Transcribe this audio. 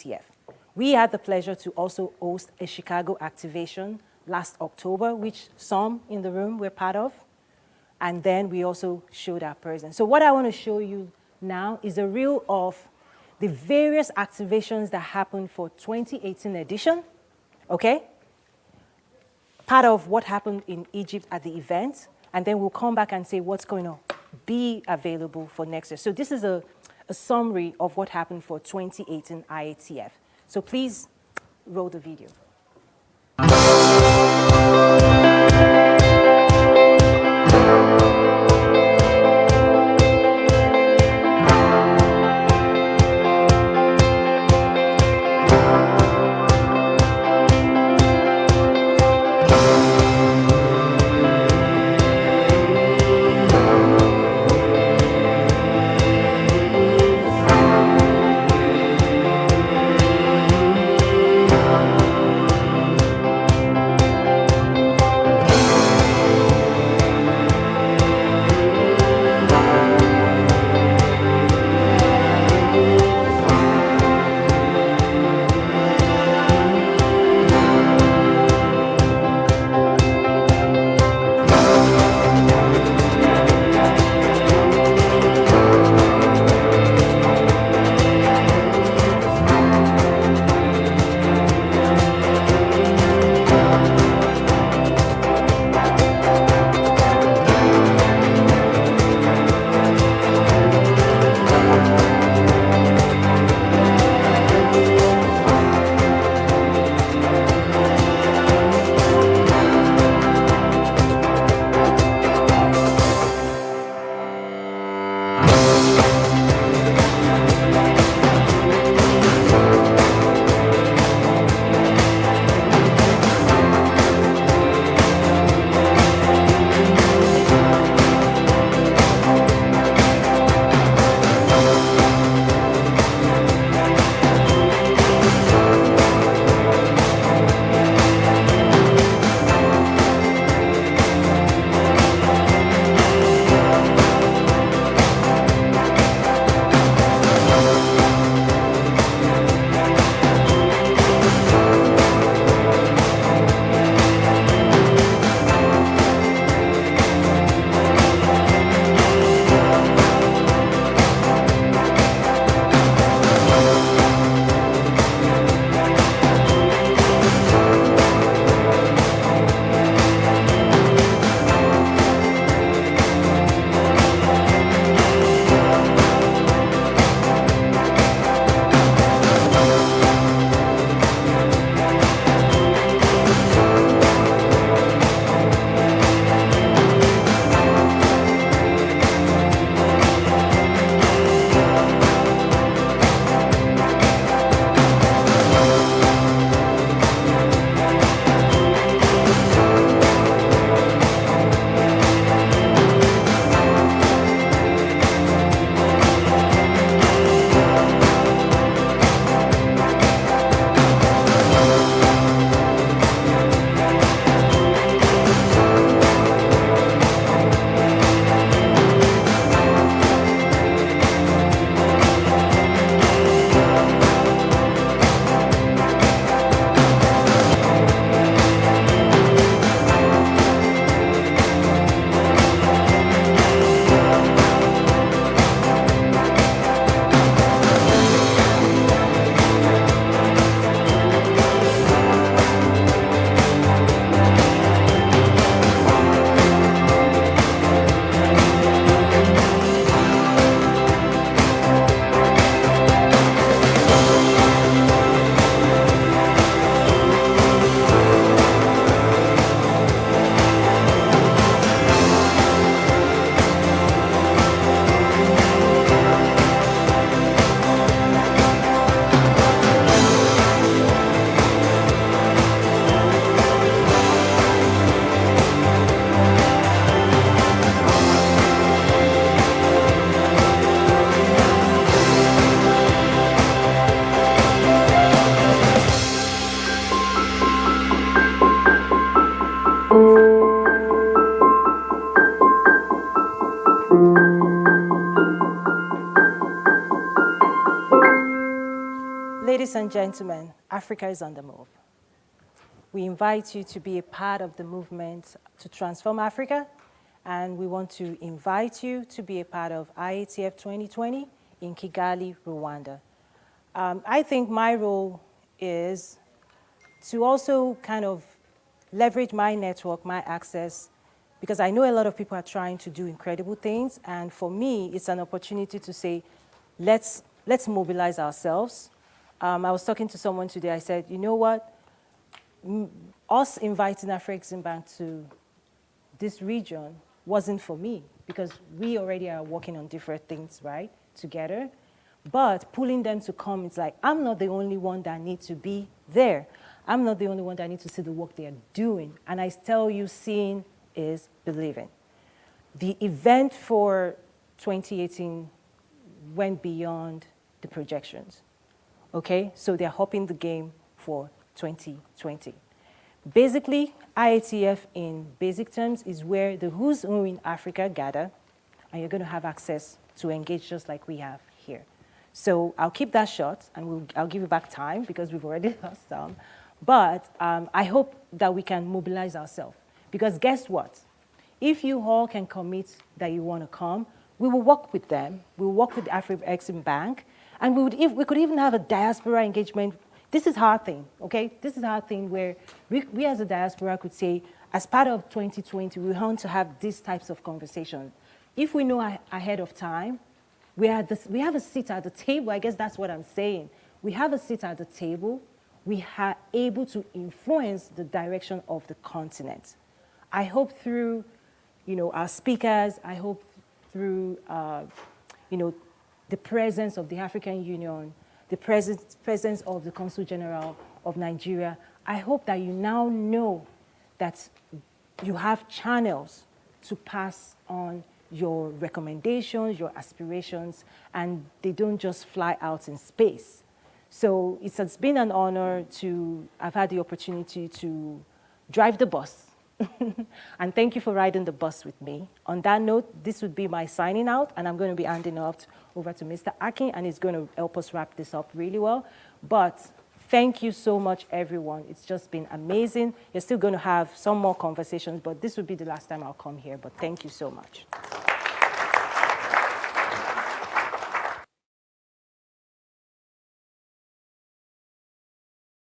IATF. We had the pleasure to also host a Chicago activation last October, which some in the room were part of. And then we also showed our presence. So what I want to show you now is a reel of the various activations that happened for 2018 edition, okay? Part of what happened in Egypt at the event, and then we'll come back and say what's going to be available for next year. So this is a summary of what happened for 2018 IATF. So please roll the video. Ladies and gentlemen, Africa is on the move. We invite you to be a part of the movement to transform Africa, and we want to invite you to be a part of IATF 2020 in Kigali, Rwanda. I think my role is to also kind of leverage my network, my access, because I know a lot of people are trying to do incredible things, and for me, it's an opportunity to say, let's mobilize ourselves. I was talking to someone today, I said, you know what? Us inviting Afro-Exim Bank to this region wasn't for me, because we already are working on different things, right, together. But pulling them to come, it's like, I'm not the only one that needs to be there. I'm not the only one that needs to see the work they are doing. And I tell you, seeing is believing. The event for 2018 went beyond the projections, okay? So they're hopping the game for 2020. Basically, IATF in basic terms is where the who's who in Africa gather, and you're going to have access to engage just like we have here. So I'll keep that short, and I'll give you back time because we've already lost some. But I hope that we can mobilize ourselves, because guess what? If you all can commit that you want to come, we will work with them. We will work with the Afro-Exim Bank, and we could even have a diaspora engagement. This is our thing, okay? This is our thing where we as a diaspora could say, as part of 2020, we want to have these types of conversations. If we know ahead of time, we have a seat at the table. I guess that's what I'm saying. We have a seat at the table. We are able to influence the direction of the continent. I hope through, our speakers, I hope through, the presence of the African Union, the presence of the Consul General of Nigeria, I hope that you now know that you have channels to pass on your recommendations, your aspirations, and they don't just fly out in space. So it has been an honor I've had the opportunity to drive the bus. And thank you for riding the bus with me. On that note, this would be my signing out, and I'm going to be handing off over to Mr. Akin, and he's going to help us wrap this up really well. But thank you so much, everyone. It's just been amazing. You're still going to have some more conversations, but this will be the last time I'll come here. But thank you so much.